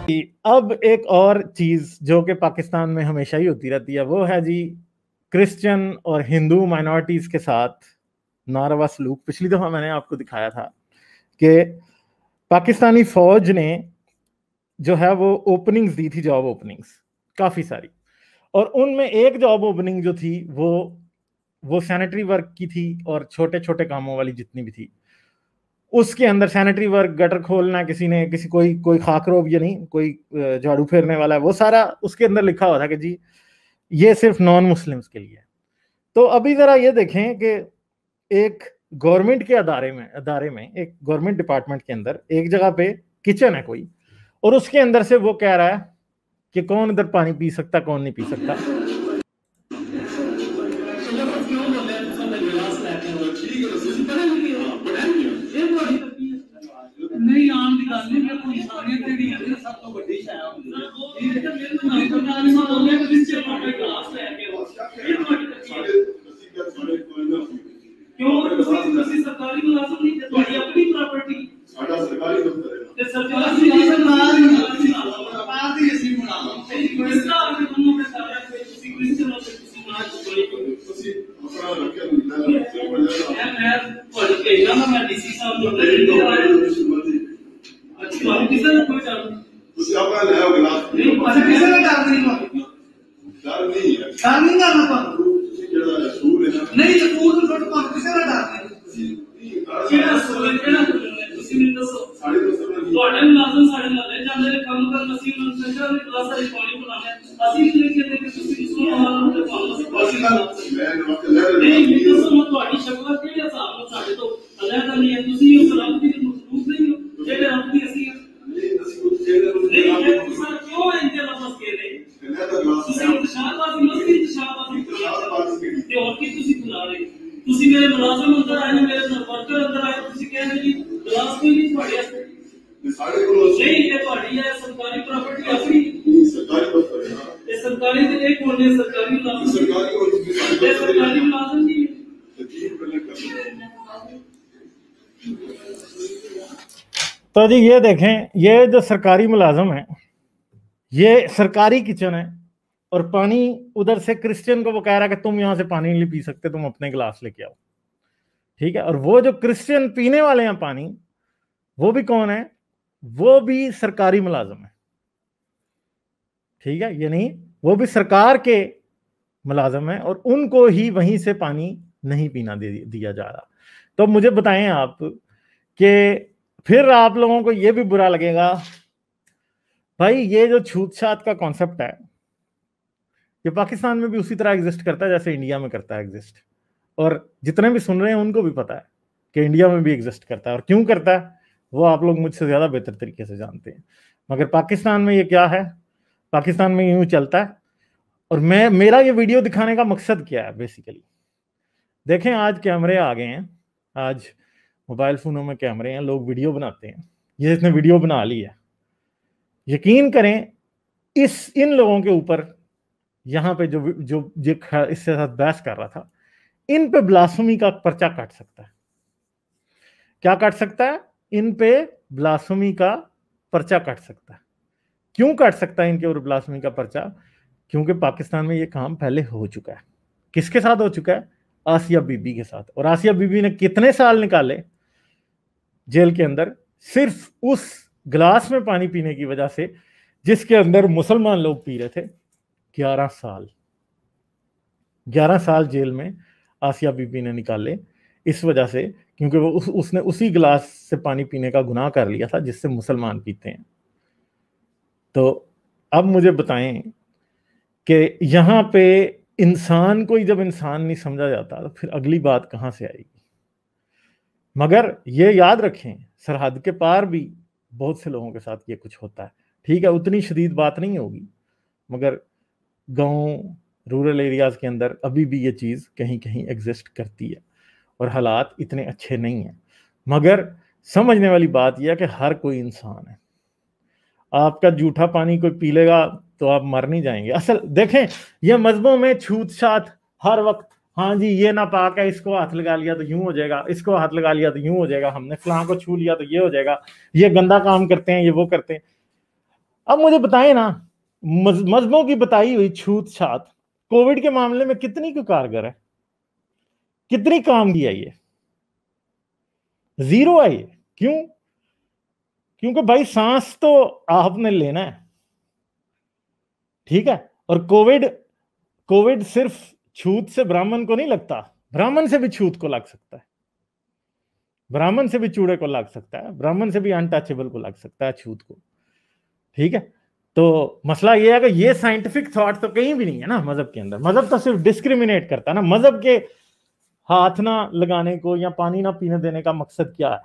اب ایک اور چیز جو کہ پاکستان میں ہمیشہ ہی ہوتی رہتی ہے وہ ہے جی کرسچن اور ہندو مائنورٹیز کے ساتھ ناروا سلوک. پچھلی دفعہ میں نے آپ کو دکھایا تھا کہ پاکستانی فوج نے جو ہے وہ اوپننگز دی تھی, جاب اوپننگز کافی ساری, اور ان میں ایک جاب اوپننگ جو تھی وہ سینیٹری ورک کی تھی اور چھوٹے چھوٹے کاموں والی جتنی بھی تھی. اس کے اندر سینیٹری ورک, گٹر کھولنا, کوئی خاک روب یا نہیں, کوئی جھاڑو پھیرنے والا ہے, وہ سارا اس کے اندر لکھا ہوا تھا کہ جی یہ صرف نان مسلمس کے لیے. تو ابھی ذرا یہ دیکھیں کہ ایک گورنمنٹ کے ادارے میں ایک گورنمنٹ ڈپارٹمنٹ کے اندر ایک جگہ پہ کچن ہے کوئی, اور اس کے اندر سے وہ کہہ رہا ہے کہ کون ادھر پانی پی سکتا, کون نہیں پی سکتا. تو جی یہ دیکھیں, یہ جو سرکاری ملازم ہے, یہ سرکاری کچن ہے, اور پانی ادھر سے کرسچن کو وہ کہہ رہا ہے کہ تم یہاں سے پانی نہیں پی سکتے, تم اپنے گلاس لے کے آؤ. ٹھیک ہے, اور وہ جو کرسچن پینے والے ہیں پانی, وہ بھی کون ہے؟ وہ بھی سرکاری ملازم ہے. ٹھیک ہے, یعنی وہ بھی سرکار کے ملازم ہیں, اور ان کو ہی وہیں سے پانی نہیں پینا دیا جا رہا. تو مجھے بتائیں آپ کہ پھر آپ لوگوں کو یہ بھی برا لگے گا بھائی, یہ جو چھوت چھات کا کانسیپٹ ہے یہ پاکستان میں بھی اسی طرح ایگزسٹ کرتا ہے جیسے انڈیا میں کرتا ہے ایگزسٹ, اور جتنے بھی سن رہے ہیں ان کو بھی پتا ہے کہ انڈیا میں بھی ایگزسٹ کرتا ہے, اور کیوں کرتا ہے وہ آپ لوگ مجھ سے زیادہ بہتر طریقے سے جانتے ہیں. مگر پاکستان میں یہ کیا ہے, پاکستان میں یوں چلتا ہے. اور میرا یہ ویڈیو دکھانے کا مقصد کیا ہے بیسیکلی, دیکھیں آج کیمرے آ گئے ہیں, آج موبائل فونوں میں کیمرے ہیں, لوگ ویڈیو بناتے ہیں. یہ اس نے ویڈیو بنا لی ہے, یقین کریں ان لوگوں کے اوپر یہاں پہ جو اس سے ساتھ بحث کر رہا تھا, ان پہ بلاسفمی کا پرچہ کٹ سکتا ہے. کیا کٹ سکتا ہے؟ ان پہ بلاسفمی کا پرچہ کٹ سکتا ہے. کیوں کٹ سکتا ہے ان کے اوپر بلاسفمی کا پرچہ؟ کیونکہ پاکستان میں یہ کام پہلے ہو چکا ہے. کس کے ساتھ ہو چکا ہے؟ آسیہ بی بی کے ساتھ. اور آسیہ بی بی نے کتنے سال نکالے جیل کے اندر صرف اس گلاس میں پانی پینے کی وجہ سے جس کے اندر مسلمان لوگ پی رہے تھے. 11 سال جیل میں آسیہ بی بی نے نکالے اس وجہ سے, کیونکہ وہ اس نے اسی گلاس سے پانی پینے کا گناہ کر لیا تھا جس سے مسلمان پیتے ہیں. تو اب مجھے بتائیں کہ یہاں پہ انسان کو ہی جب انسان نہیں سمجھا جاتا تو پھر اگلی بات کہاں سے آئے گی؟ مگر یہ یاد رکھیں, سرحد کے پار بھی بہت سے لوگوں کے ساتھ یہ کچھ ہوتا ہے. ٹھیک ہے, اتنی شدید بات نہیں ہوگی, مگر گاؤں رورل ایریاز کے اندر ابھی بھی یہ چیز کہیں کہیں ایگزسٹ کرتی ہے, اور حالات اتنے اچھے نہیں ہیں. مگر سمجھنے والی بات یہ ہے کہ ہر کوئی انسان ہے. آپ کا جھوٹا پانی کوئی پی لے گا تو آپ مر نہیں جائیں گے. اصل دیکھیں, یہ مذہبوں میں چھوت چھات ہر وقت, ہاں جی یہ ناپاک ہے, اس کو ہاتھ لگا لیا تو یوں ہو جائے گا, اس کو ہاتھ لگا لیا تو یوں ہو جائے گا, ہم نے فلاں کو چھو لیا تو یہ ہو جائے گا, یہ گندا کام کرتے ہیں, یہ وہ کرتے ہیں. अब मुझे बताएं ना, मजहबों की बताई हुई छूत छात कोविड के मामले में कितनी को कारगर है, कितनी काम की है? ये जीरो है ये। क्यों? क्योंकि भाई सांस तो आपने लेना है, ठीक है। और कोविड सिर्फ छूत से ब्राह्मण को नहीं लगता, ब्राह्मण से भी छूत को लग सकता है, ब्राह्मण से भी चूड़े को लग सकता है, ब्राह्मण से भी अनटचेबल को लग सकता है छूत को, ठीक है। तो मसला ये है कि ये साइंटिफिक थॉट तो कहीं भी नहीं है ना मजहब के अंदर। मजहब तो सिर्फ डिस्क्रिमिनेट करता है ना। मजहब के हाथ ना लगाने को या पानी ना पीने देने का मकसद क्या है?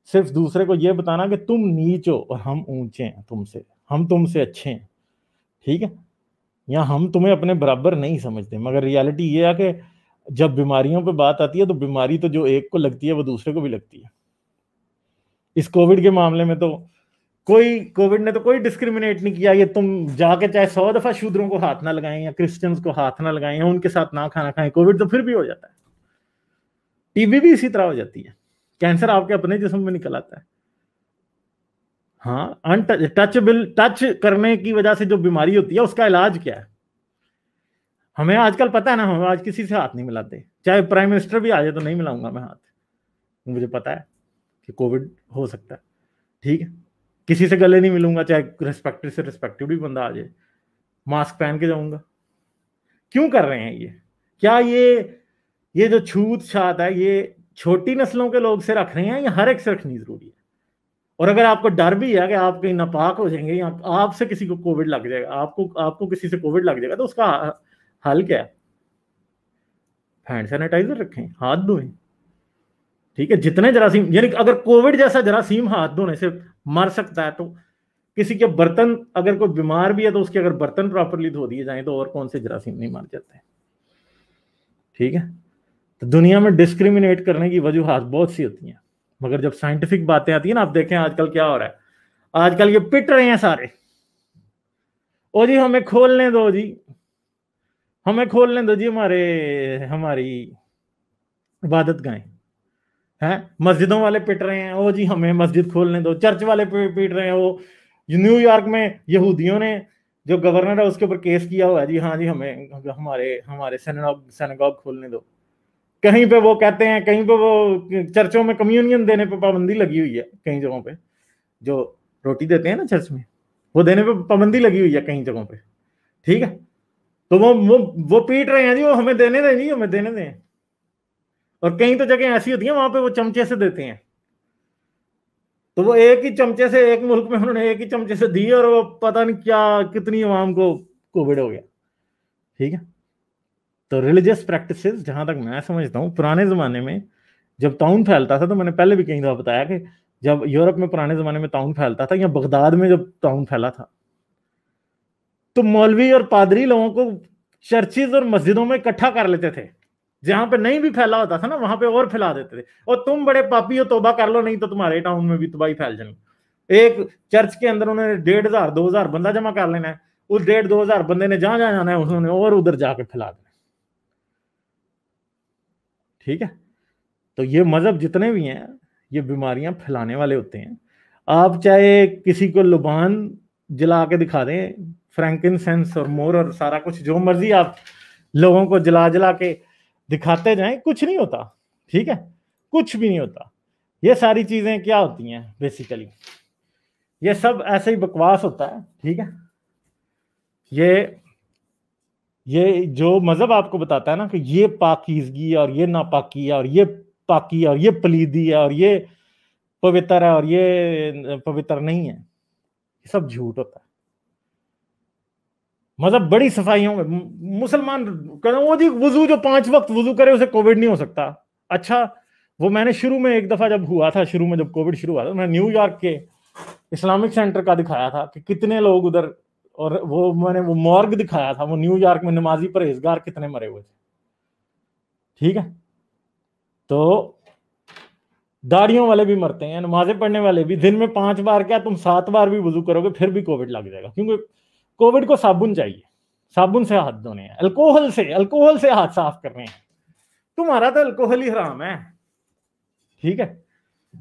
सिर्फ दूसरे को ये बताना कि तुम नीच हो और हम ऊंचे हैं तुमसे, हम तुमसे अच्छे हैं, ठीक है। या हम तुम्हें अपने बराबर नहीं समझते। मगर रियलिटी ये है कि जब बीमारियों पे बात आती है तो बीमारी तो जो एक को लगती है वो दूसरे को भी लगती है। इस कोविड के मामले में तो कोविड ने तो कोई डिस्क्रिमिनेट नहीं किया। ये तुम जाके चाहे 100 दफा शूद्रों को हाथ ना लगाएं या क्रिश्चियंस को हाथ ना लगाएं या उनके साथ ना खाना खाएं, कोविड तो फिर भी हो जाता है। टीबी भी इसी तरह हो जाती है, कैंसर आपके अपने जिस्म में निकल आता है। हाँ, टच करने की वजह से जो बीमारी होती है उसका इलाज क्या है? हमें आजकल पता है ना, हम आज किसी से हाथ नहीं मिलाते, चाहे प्राइम मिनिस्टर भी आ जाए तो नहीं मिलाऊंगा मैं हाथ, मुझे पता है कि कोविड हो सकता है, ठीक है। किसी से गले नहीं मिलूंगा, चाहे रिस्पेक्टेड से रिस्पेक्टेड भी बंदा आ जाए, मास्क पहन के जाऊंगा। क्यों कर रहे हैं ये? क्या ये जो छूत छात है ये छोटी नस्लों के लोग से रख रहे हैं या हर एक से रखनी जरूरी है? और अगर आपको डर भी है कि आप कहीं नापाक हो जाएंगे या आपसे किसी को कोविड लग जाएगा, आपको किसी से कोविड लग जाएगा, तो उसका हल क्या है? हैंड सैनिटाइजर रखें, हाथ धोएं, ठीक है। जितने जरासीम, यानी अगर कोविड जैसा जरासीम हाथ धोने से मर सकता है तो किसी के बर्तन, अगर कोई बीमार भी है तो उसके अगर बर्तन प्रॉपरली धो दिए जाएं तो और कौन से जरासीम नहीं मर जाते, ठीक है। तो दुनिया में डिस्क्रिमिनेट करने की वजूहात बहुत सी होती हैं, मगर जब साइंटिफिक बातें आती है ना, आप देखें आजकल क्या हो रहा है। आजकल ये पिट रहे हैं सारे, ओ जी हमें खोलने दो जी, हमें खोलने दो जी, हमारी इबादत गाहें हैं। मस्जिदों वाले पिट रहे हैं, ओ जी हमें मस्जिद खोलने दो। चर्च वाले पीट रहे हैं। वो न्यूयॉर्क में यहूदियों ने जो गवर्नर है उसके ऊपर केस किया हुआ है जी, हाँ जी हमें हमारे सिनेगॉग खोलने दो। कहीं पे वो कहते हैं, कहीं पे वो चर्चों में कम्युनियन देने पे पाबंदी लगी हुई है, कई जगहों पे जो रोटी देते हैं ना चर्च में, वो देने पे पाबंदी लगी हुई है कई जगहों पे, ठीक है। तो वो पीट रहे हैं जी, वो हमें देने दें जी, हमें देने दें। और कई तो जगह ऐसी होती है वहां पे वो चमचे से देते हैं, तो वो एक ही चमचे से, एक मुल्क में उन्होंने एक ही चमचे से दी और वो पता नहीं क्या कितनी अवाम को कोविड हो गया, ठीक है। तो रिलीजियस प्रैक्टिसेस, जहां तक मैं समझता हूँ, पुराने जमाने में जब ताउन फैलता था, तो मैंने पहले भी कई दफा बताया कि जब यूरोप में पुराने जमाने में ताउन फैलता था या बगदाद में जब ताउन फैला था, तो मौलवी और पादरी लोगों को चर्चिज और मस्जिदों में इकट्ठा कर लेते थे। जहां पे नहीं भी फैला होता था ना, वहां पे और फैला देते थे। और तुम बड़े पापी हो, तौबा कर लो, नहीं तो तुम्हारे टाउन में भी तबाही फैल जानी। एक चर्च के अंदर उन्होंने 1500-2000 बंदा जमा कर लेना है, उस 1500-2000 बंदे ने जहां जहां जाना है उन्होंने और उधर जाके फैला देना, ठीक है। तो ये मजहब जितने भी हैं ये बीमारियां फैलाने वाले होते हैं। आप चाहे किसी को लुबान जला के दिखा दें, फ्रैंकिनसेंस और मोर और सारा कुछ जो मर्जी आप लोगों को जला जला के दिखाते जाएं, कुछ नहीं होता, ठीक है, कुछ भी नहीं होता। ये सारी चीजें क्या होती हैं बेसिकली, ये सब ऐसे ही बकवास होता है, ठीक है। ये जो मजहब आपको बताता है ना कि ये पाकीज़गी और ये नापाकी है और ये पाकी और ये पलीदी है और ये पवित्र है और ये पवित्र नहीं है, ये सब झूठ होता है। मजहब बड़ी सफाइयों में, मुसलमान कहते वो जी वुजू जो 5 वक्त वुजू करे उसे कोविड नहीं हो सकता। अच्छा, वो मैंने शुरू में एक दफा जब हुआ था, शुरू में जब कोविड शुरू हुआ था, मैं न्यूयॉर्क के इस्लामिक सेंटर का दिखाया था कि कितने लोग उधर, और मैंने वो मॉर्ग दिखाया था, वो न्यूयॉर्क में नमाजी परहेजगार कितने मरे हुए थे, ठीक है। तो दाढ़ियों वाले भी मरते हैं, नमाजें पढ़ने वाले भी, दिन में 5 बार क्या तुम 7 बार भी वुजू करोगे फिर भी कोविड लग जाएगा, क्योंकि कोविड को साबुन चाहिए, साबुन से हाथ धोने हैं, अल्कोहल से हाथ साफ करने हैं। तुम्हारा तो अल्कोहल ही हराम है, ठीक है।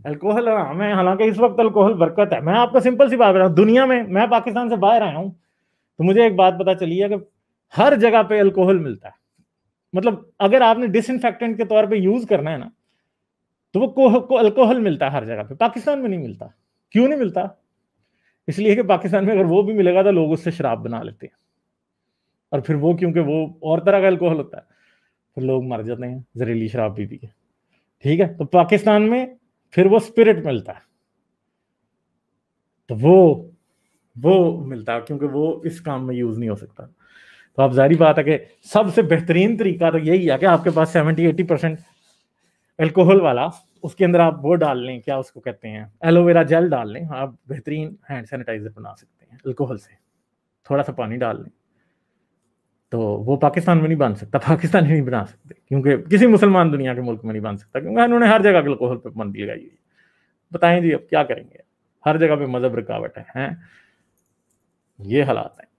الکوہل حرام ہے، حالانکہ اس وقت الکوہل برکت ہے. میں آپ کو سمپل سی بات بتا رہا ہوں، دنیا میں پاکستان سے باہر آیا ہوں تو مجھے ایک بات پتا چلی ہے کہ ہر جگہ پہ الکوہل ملتا ہے. مطلب اگر آپ نے ڈس انفیکٹنٹ کے طور پہ یوز کرنا ہے نا تو وہ الکوہل ملتا ہے ہر جگہ پہ. پاکستان میں نہیں ملتا. کیوں نہیں ملتا؟ اس لیے کہ پاکستان میں اگر وہ بھی ملے گا تو لوگ اس سے شراب بنا لیتے ہیں، اور پھر وہ کیونکہ وہ اور طرح کا الکوہل ہوتا ہے پھر لوگ مر جاتے ہیں زہریلی شراب پی کے. ٹھیک ہے، تو پاکستان میں پھر وہ اسپرٹ ملتا ہے، تو وہ ملتا ہے کیونکہ وہ اس کام میں یوز نہیں ہو سکتا. تو آپ ظاہری بات ہے کہ سب سے بہترین طریقہ تو یہی ہے کہ آپ کے پاس 70-80% الکوہل والا، اس کے اندر آپ وہ ڈال لیں، کیا اس کو کہتے ہیں، ایلو ویرا جیل ڈال لیں. آپ بہترین ہینڈ سینیٹائزر بنا سکتے ہیں الکوہل سے. تھوڑا سا پانی ڈال لیں. تو وہ پاکستان میں نہیں بن سکتا، پاکستان نہیں بنا سکتے، کیونکہ کسی مسلمان دنیا کے ملک میں نہیں بن سکتا، کیونکہ انہوں نے ہر جگہ الکوہل پہ پابندی لگائی ہوئی. بتائیں جی اب کیا کریں گے، ہر جگہ پہ مذہب رکاوٹ ہے. یہ حالات ہیں.